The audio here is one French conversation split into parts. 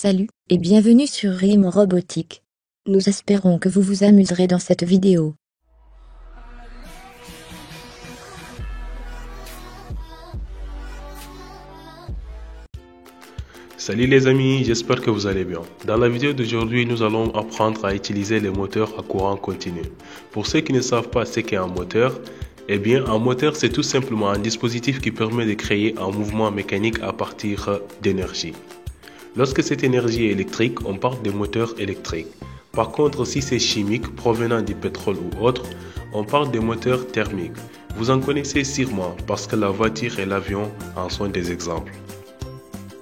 Salut et bienvenue sur RIM Robotique. Nous espérons que vous vous amuserez dans cette vidéo. Salut les amis, j'espère que vous allez bien. Dans la vidéo d'aujourd'hui, nous allons apprendre à utiliser les moteurs à courant continu. Pour ceux qui ne savent pas ce qu'est un moteur, eh bien un moteur c'est tout simplement un dispositif qui permet de créer un mouvement mécanique à partir d'énergie. Lorsque cette énergie est électrique, on parle de moteurs électriques. Par contre, si c'est chimique, provenant du pétrole ou autre, on parle de moteurs thermiques. Vous en connaissez sûrement parce que la voiture et l'avion en sont des exemples.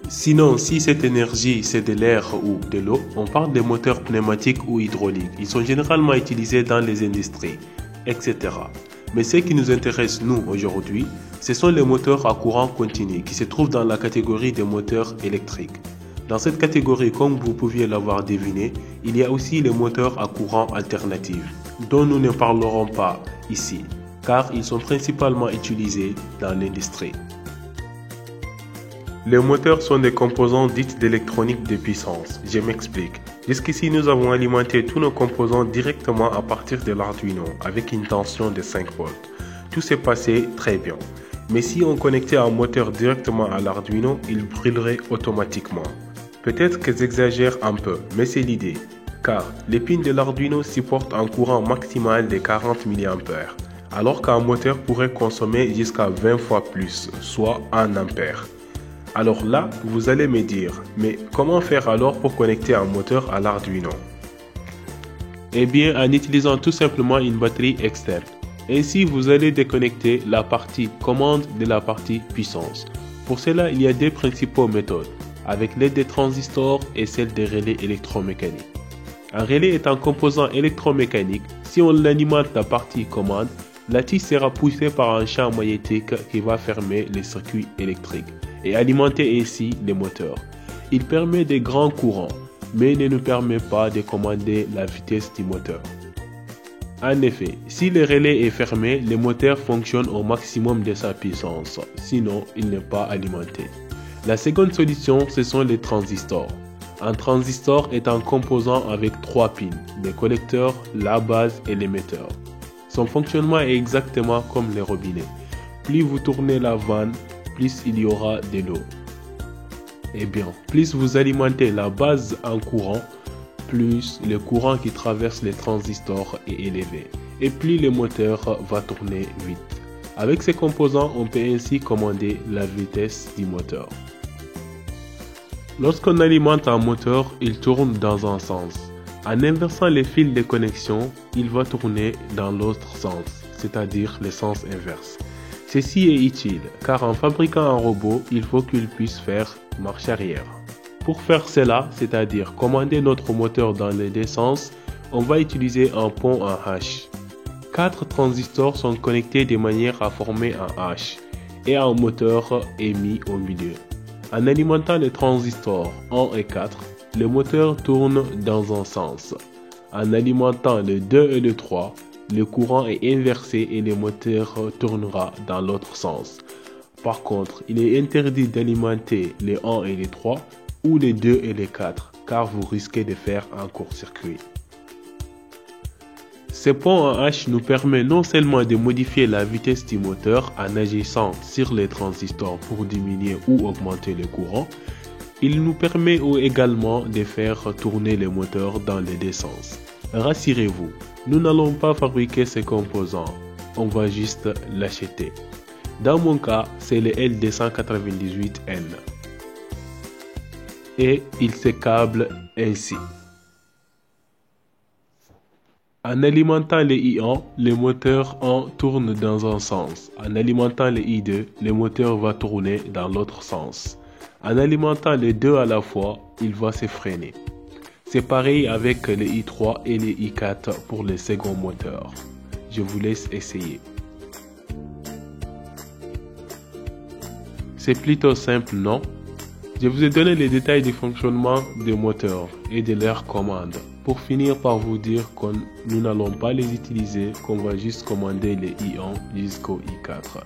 Sinon, si cette énergie c'est de l'air ou de l'eau, on parle de moteurs pneumatiques ou hydrauliques. Ils sont généralement utilisés dans les industries, etc. Mais ce qui nous intéresse nous aujourd'hui, ce sont les moteurs à courant continu qui se trouvent dans la catégorie des moteurs électriques. Dans cette catégorie, comme vous pouviez l'avoir deviné, il y a aussi les moteurs à courant alternatif, dont nous ne parlerons pas ici, car ils sont principalement utilisés dans l'industrie. Les moteurs sont des composants dits d'électronique de puissance. Je m'explique. Jusqu'ici, nous avons alimenté tous nos composants directement à partir de l'Arduino avec une tension de 5 volts. Tout s'est passé très bien. Mais si on connectait un moteur directement à l'Arduino, il brûlerait automatiquement. Peut-être que j'exagère un peu, mais c'est l'idée. Car les pins de l'Arduino supportent un courant maximal de 40 mA, alors qu'un moteur pourrait consommer jusqu'à 20 fois plus, soit 1 A. Alors là, vous allez me dire, mais comment faire alors pour connecter un moteur à l'Arduino? Eh bien, en utilisant tout simplement une batterie externe. Ainsi, vous allez déconnecter la partie commande de la partie puissance. Pour cela, il y a deux principales méthodes, avec l'aide des transistors et celle des relais électromécaniques. Un relais est un composant électromécanique. Si on alimente la partie commande, la tige sera poussée par un champ magnétique qui va fermer les circuits électriques et alimenter ainsi les moteurs. Il permet des grands courants, mais ne nous permet pas de commander la vitesse du moteur. En effet, si le relais est fermé, le moteur fonctionne au maximum de sa puissance, sinon il n'est pas alimenté. La seconde solution, ce sont les transistors. Un transistor est un composant avec 3 pins, les collecteurs, la base et l'émetteur. Son fonctionnement est exactement comme les robinets. Plus vous tournez la vanne, plus il y aura de l'eau. Et bien, plus vous alimentez la base en courant, plus le courant qui traverse les transistors est élevé et plus le moteur va tourner vite. Avec ces composants, on peut ainsi commander la vitesse du moteur. Lorsqu'on alimente un moteur, il tourne dans un sens. En inversant les fils de connexion, il va tourner dans l'autre sens, c'est-à-dire le sens inverse. Ceci est utile, car en fabriquant un robot, il faut qu'il puisse faire marche arrière. Pour faire cela, c'est-à-dire commander notre moteur dans les deux sens, on va utiliser un pont en H. 4 transistors sont connectés de manière à former un H, et un moteur est mis au milieu. En alimentant les transistors 1 et 4, le moteur tourne dans un sens. En alimentant le 2 et le 3, le courant est inversé et le moteur tournera dans l'autre sens. Par contre, il est interdit d'alimenter les 1 et les 3 ou les 2 et les 4 car vous risquez de faire un court-circuit. Ce pont en H nous permet non seulement de modifier la vitesse du moteur en agissant sur les transistors pour diminuer ou augmenter le courant, il nous permet également de faire tourner le moteur dans les deux sens. Rassurez-vous, nous n'allons pas fabriquer ces composants, on va juste l'acheter. Dans mon cas, c'est le L298N. Et il se câble ainsi. En alimentant le I1, le moteur 1 tourne dans un sens. En alimentant le I2, le moteur va tourner dans l'autre sens. En alimentant les deux à la fois, il va se freiner. C'est pareil avec le I3 et le I4 pour le second moteur. Je vous laisse essayer. C'est plutôt simple, non? Je vous ai donné les détails du fonctionnement des moteurs et de leurs commandes. Pour finir par vous dire que nous n'allons pas les utiliser, qu'on va juste commander les I1 jusqu'au I4.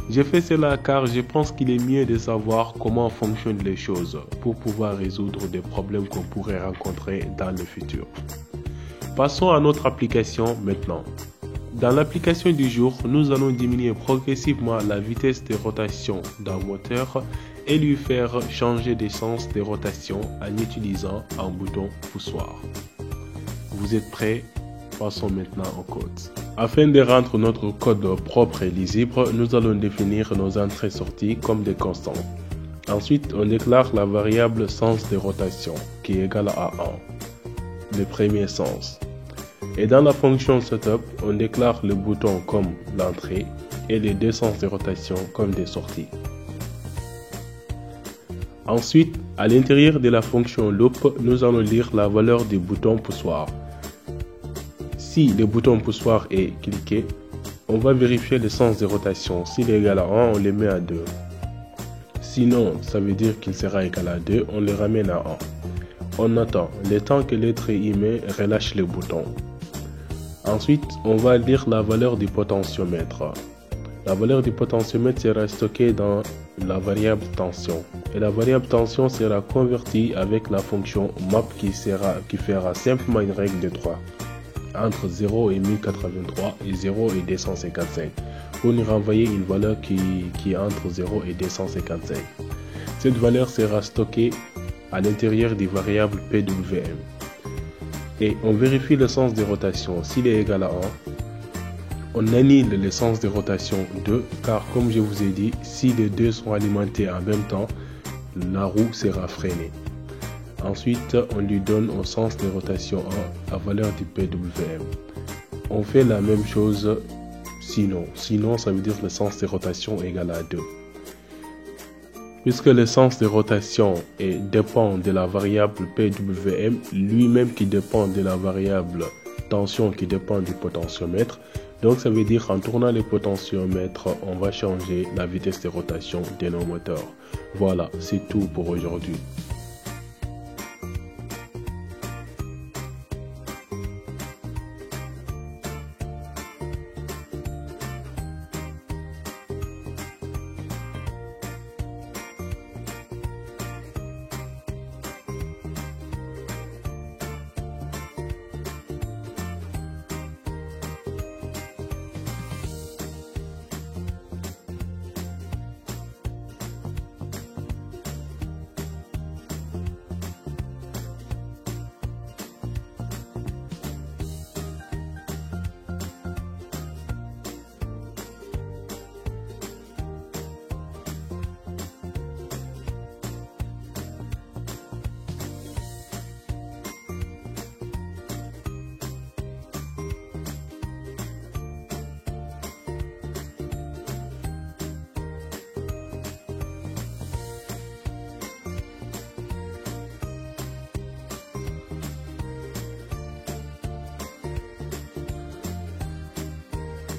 J'ai fait cela car je pense qu'il est mieux de savoir comment fonctionnent les choses pour pouvoir résoudre des problèmes qu'on pourrait rencontrer dans le futur. Passons à notre application maintenant. Dans l'application du jour, nous allons diminuer progressivement la vitesse de rotation d'un moteur et lui faire changer de sens de rotation en utilisant un bouton poussoir. Vous êtes prêts? Passons maintenant au code. Afin de rendre notre code propre et lisible, nous allons définir nos entrées-sorties comme des constantes. Ensuite, on déclare la variable sens de rotation qui est égale à 1, le premier sens. Et dans la fonction setup, on déclare le bouton comme l'entrée et les deux sens de rotation comme des sorties. Ensuite, à l'intérieur de la fonction loop, nous allons lire la valeur du bouton poussoir. Si le bouton poussoir est cliqué, on va vérifier le sens de rotation. S'il est égal à 1, on le met à 2. Sinon, ça veut dire qu'il sera égal à 2, on le ramène à 1. On attend le temps que l'être humain relâche le bouton. Ensuite, on va lire la valeur du potentiomètre. La valeur du potentiomètre sera stockée dans la variable tension. Et la variable tension sera convertie avec la fonction map qui fera simplement une règle de 3. Entre 0 et 1083 et 0 et 255 pour nous renvoyer une valeur qui est entre 0 et 255. Cette valeur sera stockée à l'intérieur des variables PWM. Et on vérifie le sens de rotation. S'il est égal à 1, on annule le sens de rotation 2 car comme je vous ai dit, si les deux sont alimentés en même temps, la roue sera freinée. Ensuite, on lui donne au sens de rotation 1 la valeur du PWM. On fait la même chose sinon ça veut dire le sens de rotation égale à 2. Puisque le sens de rotation dépend de la variable PWM, lui-même qui dépend de la variable tension qui dépend du potentiomètre, donc ça veut dire en tournant le potentiomètre, on va changer la vitesse de rotation de nos moteurs. Voilà, c'est tout pour aujourd'hui.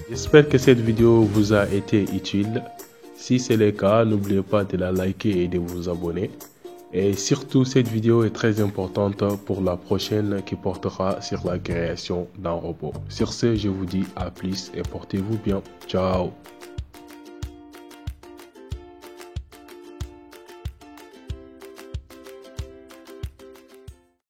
J'espère que cette vidéo vous a été utile. Si c'est le cas, n'oubliez pas de la liker et de vous abonner. Et surtout, cette vidéo est très importante pour la prochaine qui portera sur la création d'un robot. Sur ce, je vous dis à plus et portez-vous bien. Ciao!